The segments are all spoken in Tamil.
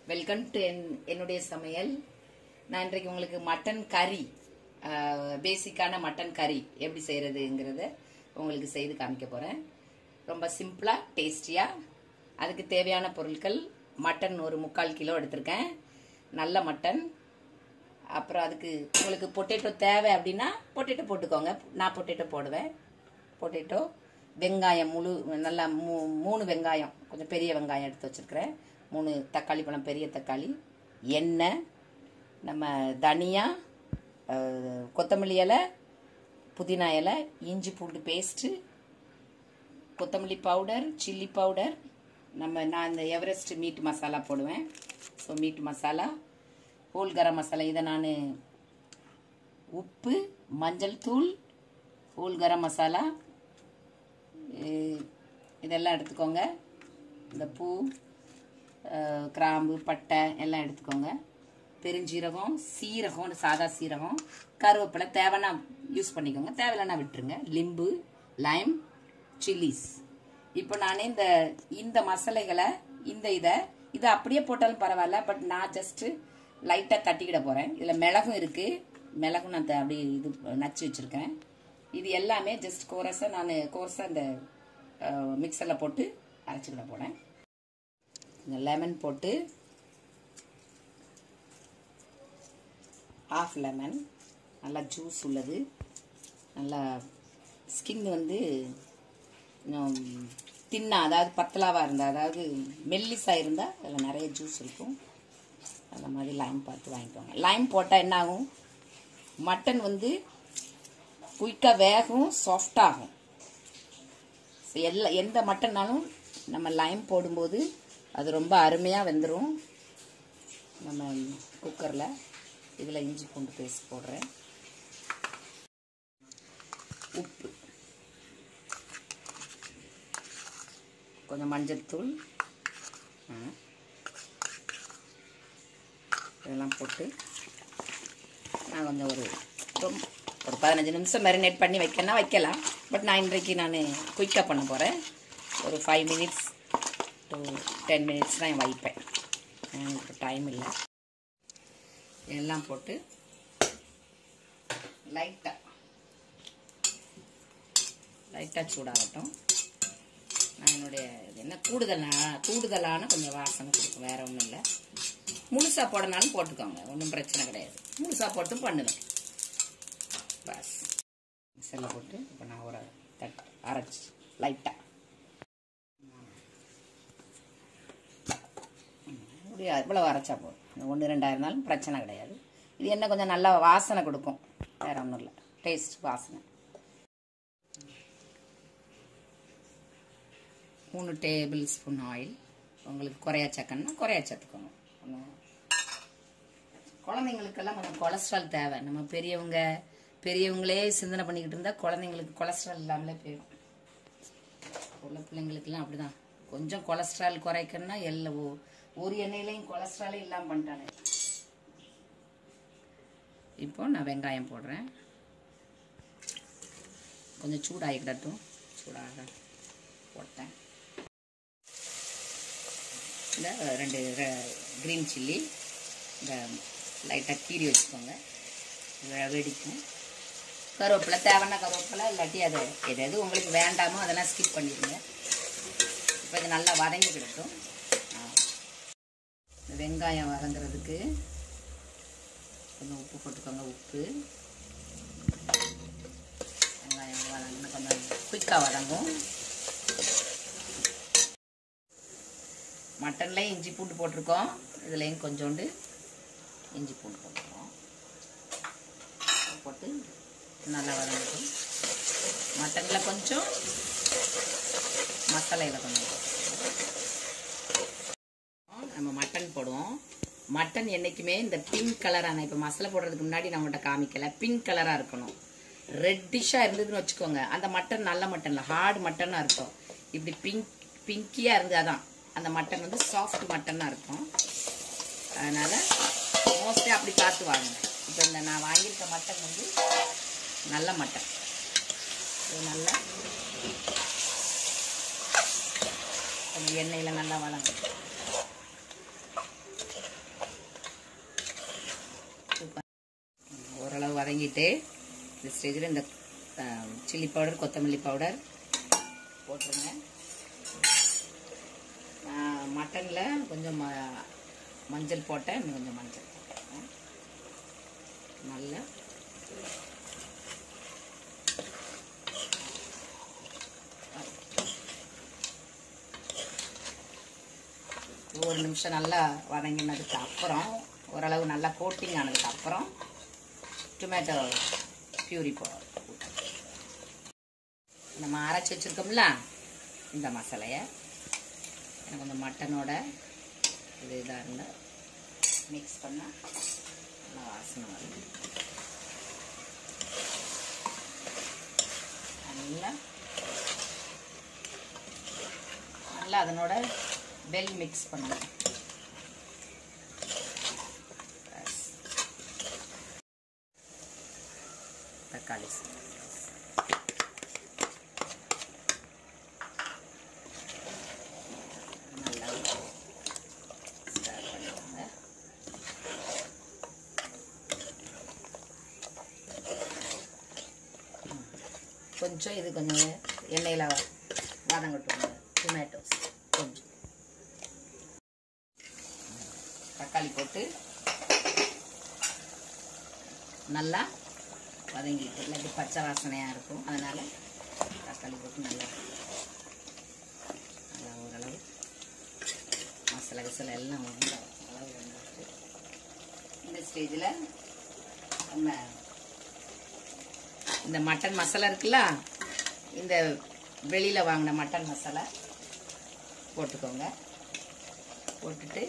வெல்கம் டு என்னுடைய சமையல். நான் இன்றைக்கு உங்களுக்கு மட்டன் கறி, பேசிக்கான மட்டன் கறி எப்படி செய்யறதுங்கிறத உங்களுக்கு செய்து காமிக்க போறேன். ரொம்ப சிம்பிளா டேஸ்டியா. அதுக்கு தேவையான பொருட்கள்: மட்டன் ஒரு 3/4 கிலோ எடுத்திருக்கேன், நல்ல மட்டன். அப்புறம் அதுக்கு உங்களுக்கு பொட்டேட்டோ தேவை அப்படின்னா பொட்டேட்டோ போட்டுக்கோங்க. நான் பொட்டேட்டோ போடுவேன். பொட்டேட்டோ, வெங்காயம் முழு நல்லா 3 வெங்காயம், கொஞ்சம் பெரிய வெங்காயம் எடுத்து வச்சிருக்கிறேன். 3 தக்காளி பழம், பெரிய தக்காளி, எண்ணெய், நம்ம தனியா, கொத்தமல்லி இலை, புதினா இலை, இஞ்சி பூண்டு பேஸ்ட்டு, கொத்தமல்லி பவுடர், சில்லி பவுடர், நான் இந்த எவரெஸ்ட் மீட் மசாலா போடுவேன். So meet masala, whole garam masala, இதை நான் உப்பு, மஞ்சள் தூள், ஹோல் கரம் மசாலா இதெல்லாம் எடுத்துக்கோங்க. இந்த பூ, கிராம்பு, பட்டை எல்லாம் எடுத்துக்கோங்க. பெருஞ்சீரகம், சீரகம், சாதா சீரகம், கருவேப்பிலை தேவைன்னா யூஸ் பண்ணிக்கோங்க, தேவையில்லைன்னா விட்டுருங்க. Limbu, Lime, chillies. இப்போ நான் இந்த மசாலைகளை இதை அப்படியே போட்டாலும் பரவாயில்ல, பட் நான் ஜஸ்ட்டு லைட்டாக தட்டிக்கிட போகிறேன். இதில் மிளகும் இருக்குது, மிளகும் நான் அப்படி இது நச்சு வச்சுருக்கேன். இது எல்லாமே ஜஸ்ட் கோர்ஸாக இந்த மிக்சரில் போட்டு அரைச்சிக்கிட போகிறேன். இந்த லெமன் போட்டு, ஆஃப் லெமன், நல்லா ஜூஸ் உள்ளது, நல்லா ஸ்கின் கொஞ்சம் தின்னா, அதாவது பத்தலாவாக இருந்தால், அதாவது மெல்லிஸாக இருந்தால் அதில் நிறைய ஜூஸ் இருக்கும். அந்த மாதிரி லைம் பார்த்து வாங்கிக்கோங்க. லைம் போட்டால் என்ன ஆகும், மட்டன் குயிக்காக வேகும், சாஃப்டாகும். எந்த மட்டன்னாலும் நம்ம லைம் போடும்போது அது ரொம்ப அருமையாக வெந்துடும். நம்ம குக்கரில் இதில் இஞ்சி பூண்டு பேஸ்ட் போடுறேன். உப்பு, கொஞ்சம் மஞ்சள் தூள், இதெல்லாம் போட்டு நான் கொஞ்சம் ஒரு 15 நிமிஷம் மேரினேட் பண்ணி வைக்கலாம். பட் நான் இன்றைக்கு குயிக்காக பண்ண போகிறேன். ஒரு 5 மினிட்ஸ் to 10 மினிட்ஸ் தான் வைப்பேன், எனக்கு டைம் இல்லை. எல்லாம் போட்டு லைட்டாக சூடாகட்டும். நான் என்னுடைய என்ன கூடுதலான கொஞ்சம் வாசனை கொடுக்கும், வேற ஒன்றும் இல்லை. முழுசாக போடனாலும் போட்டுக்கோங்க, ஒன்றும் பிரச்சனை கிடையாது. முழுசாக போட்டு பண்ணுவேன் பஸ். மிக்சரில் போட்டு இப்போ நான் ஒரு அரைச்சி லைட்டாக இவ்வளோ அரைச்சா போதும். 1-2 இருந்தாலும் பிரச்சனை கிடையாது. இது என்ன கொஞ்சம் நல்லா வாசனை கொடுக்கும், வேற ஒன்றும் இல்லை, டேஸ்ட் வாசனை. 3 டேபிள் ஸ்பூன் ஆயில். உங்களுக்கு குறையா சக்கன்னா குறையா சேர்த்துக்கோங்க. குழந்தைங்களுக்கெல்லாம் கொஞ்சம் கொலஸ்ட்ரால் தேவை. நம்ம பெரியவங்களே சிந்தனை பண்ணிக்கிட்டு இருந்தால் குழந்தைங்களுக்கு கொலஸ்ட்ரால் இல்லாமலே போயிடும். உள்ள பிள்ளைங்களுக்கெல்லாம் அப்படிதான். கொஞ்சம் கொலஸ்ட்ரால் குறைக்கணும்னா ஒரு எண்ணெயிலையும் கொலஸ்ட்ராலே இல்லாமல் பண்ணிட்டானே. இப்போ நான் வெங்காயம் போடுறேன். கொஞ்சம் சூடாகிக்கிடட்டும். சூடாக போட்டேன். இந்த 2 கிரீன் சில்லி இந்த லைட்டாக கீறி வச்சுக்கோங்க, வெடிக்கும். கருவேப்பிலை தேவைன்னா கருவேப்பிலை, இல்லாட்டி அது எது உங்களுக்கு வேண்டாமோ அதெல்லாம் ஸ்கிப் பண்ணிடுங்க. இப்போ இது நல்லா வதங்கி கிடட்டும். இந்த வெங்காயம் வதங்குறதுக்கு கொஞ்சம் உப்பு போட்டுக்கோங்க. உப்பு, வெங்காயம் வதங்கினா கொஞ்சம் குயிக்காக வதங்கும். மட்டன்லேயும் இஞ்சி பூண்டு போட்டிருக்கோம், இதுலேயும் கொஞ்சோண்டு இஞ்சி பூண்டு போட்டுருக்கோம். போட்டு நல்லா வதங்கட்டும். மட்டனில் கொஞ்சம், மசாலையில் கொஞ்சம் நம்ம மட்டன் போடுவோம். மட்டன் என்றைக்குமே இந்த பிங்க் கலரான, இப்போ மசாலா போடுறதுக்கு முன்னாடி நம்மகிட்ட காமிக்கல, பிங்க் கலராக இருக்கணும். ரெட்டிஷாக இருந்ததுன்னு வச்சுக்கோங்க, அந்த மட்டன் நல்ல மட்டனில் ஹார்டு மட்டனாக இருக்கும். இப்படி பிங்கியாக இருந்தால் தான் அந்த மட்டன் சாஃப்ட் மட்டனாக இருக்கும். அதனால் மோஸ்ட்லி அப்படி பார்த்து வாங்க. இப்போ இந்த நான் வாங்கியிருக்க மட்டன் நல்ல மட்டன். இது நல்லா கொஞ்சம் எண்ணெயில் நல்லா வதங்கும். வதங்கிட்டு இந்த ஸ்டேஜில் இந்த சில்லி பவுடர் கொத்தமல்லி பவுடர் போட்டுருங்க. மட்டனில் கொஞ்சம் மஞ்சள் போட்டேன், இன்னும் கொஞ்சம் மஞ்சள் போட்டேன். நல்லா ஒரு நிமிஷம் நல்லா வதங்கினதுக்கு அப்புறம் ஓரளவு நல்லா கோட்டிங் ஆனதுக்கு அப்புறம் டொமேட்டோ பியூரி நம்ம அரைச்சி வச்சுருக்கோம்ல இந்த மசாலையை எனக்கு கொஞ்சம் மட்டனோட இது இதாக இருந்தால் மிக்ஸ் பண்ணால் நல்லா வாசனை வரும். நல்லா அதனோட வெல் மிக்ஸ் பண்ணணும். தக்காளி நல்லா ஸ்டார்ட் பண்ணுவாங்க. கொஞ்சம் இது கொஞ்சம் எண்ணெயில் வதங்கட்டுவாங்க. டொமேட்டோஸ் கொஞ்சம் தக்காளி போட்டு நல்லா வதங்கிட்டு, இல்லாட்டி பச்சை வாசனையாக இருக்கும். அதனால் தக்காளி போட்டு நல்லா நல்லா ஓரளவு மசாலா கிசாலா எல்லாம் அளவு வந்துட்டு இந்த ஸ்டேஜில் நம்ம இந்த மட்டன் மசாலா இருக்குல்ல, இந்த வெளியில் வாங்கின மட்டன் மசாலா போட்டுக்கோங்க. போட்டுட்டு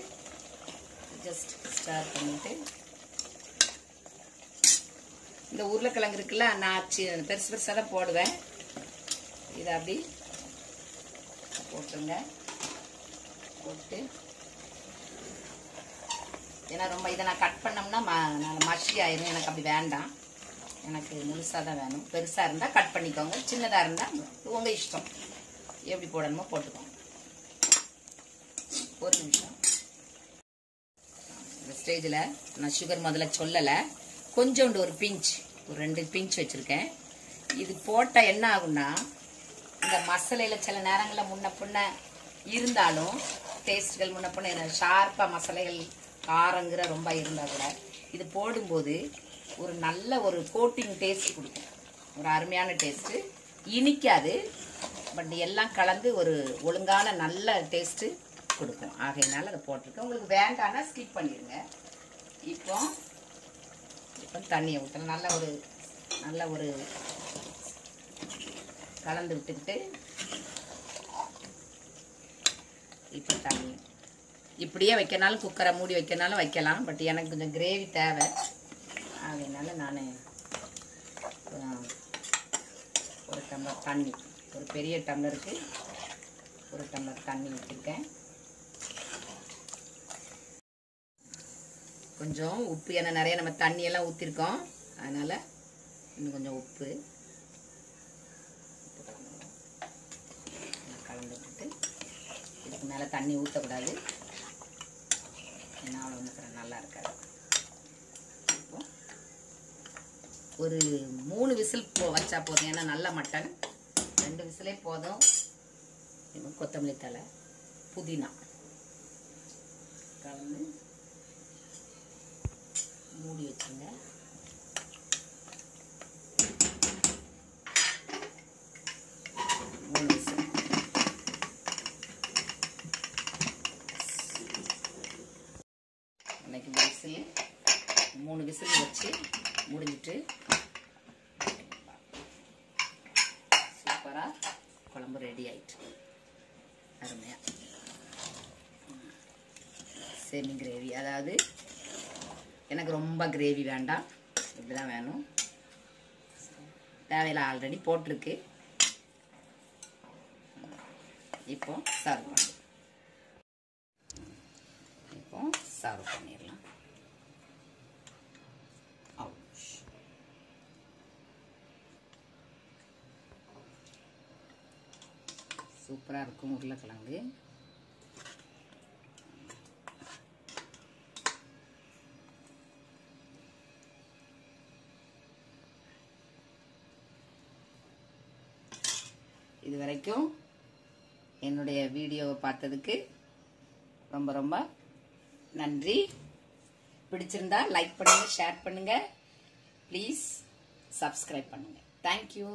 ஜஸ்ட் ஸ்டார்ட் பண்ணிட்டு இந்த உருளைக்கிழங்கு இருக்குல்ல, நான் பெருசு பெருசாக தான் போடுவேன். இதை அப்படி போட்டுருங்க. போட்டு ஏன்னா ரொம்ப இதை நான் கட் பண்ணோம்னா மஷி ஆயிரும். எனக்கு அப்படி வேண்டாம், எனக்கு முழுசாக தான் வேணும். பெருசாக இருந்தால் கட் பண்ணிக்கோங்க, சின்னதாக இருந்தால் உங்கள் இஷ்டம், எப்படி போடணுமோ போட்டுக்கோங்க. ஒரு நிமிஷம் இந்த ஸ்டேஜில் நான் சுகர் முதல்ல சொல்லலை, கொஞ்சோண்டு ஒரு பிஞ்ச், ஒரு 2 பிஞ்ச் வச்சுருக்கேன். இது போட்டால் என்ன ஆகும்னா, இந்த மசாலையில் சில நேரங்களில் முன்ன பின்ன இருந்தாலும் டேஸ்ட்டுகள் முன்ன பின்ன ஷார்ப்பாக மசாலைகள் காரங்கிற ரொம்ப இருந்தால் கூட இது போடும்போது ஒரு நல்ல ஒரு கோட்டிங் டேஸ்ட் கொடுக்கும். ஒரு அருமையான டேஸ்ட்டு, இனிக்காது, பட் எல்லாம் கலந்து ஒரு ஒழுங்கான நல்ல டேஸ்ட்டு கொடுக்கும். ஆகையினால அதை போட்டிருக்கேன். உங்களுக்கு வேண்டாம்னா ஸ்கிப் பண்ணிடுங்க. இப்போ தண்ணியை ஊற்றணும். நல்ல ஒரு கலந்து விட்டுக்கிட்டு இப்போ தண்ணி இப்படியே வைக்கனாலும் குக்கரை மூடி வைக்கனாலும் வைக்கலாம். பட் எனக்கு கொஞ்சம் கிரேவி தேவை. அதனால நான் ஒரு டம்ளர் தண்ணி, ஒரு பெரிய டம்ளருக்கு ஒரு டம்ளர் தண்ணி ஊற்றிருக்கேன். கொஞ்சம் உப்பு, ஏன்னா நிறைய நம்ம தண்ணியெல்லாம் ஊற்றிருக்கோம், அதனால் இன்னும் கொஞ்சம் உப்பு கலந்து விட்டுட்டு இதுக்கு மேலே தண்ணி ஊற்றக்கூடாது, ஏன்னா அவ்வளோ ஊற்றுறேன் நல்லா இருக்காது. இப்போ ஒரு 3 விசில் வச்சா போதும், ஏன்னா நல்ல மட்டன் 2 விசிலே போதும். கொத்தமல்லி தழை, புதினா கலந்து மூடி வச்சுங்க. இன்னைக்கு விசில் 3 விசில் வச்சு முடிஞ்சிட்டு சூப்பராக குழம்பு ரெடி ஆயிட்டு அருமையாக. செமி கிரேவி, அதாவது எனக்கு ரொம்ப கிரேவி வேண்டாம், இப்படிதான் வேணும். தேவையில்லை, ஆல்ரெடி போட்டிருக்கு. இப்போ சர்வ் பண்ணி சர்வ் பண்ணிடலாம். சூப்பராக இருக்கும் உருளைக்கிழங்கு. இது வரைக்கும் என்னுடைய வீடியோவை பார்த்ததுக்கு ரொம்ப ரொம்ப நன்றி. பிடிச்சிருந்தா லைக் பண்ணுங்க, ஷேர் பண்ணுங்க, ப்ளீஸ் சப்ஸ்கிரைப் பண்ணுங்க. தேங்க்யூ.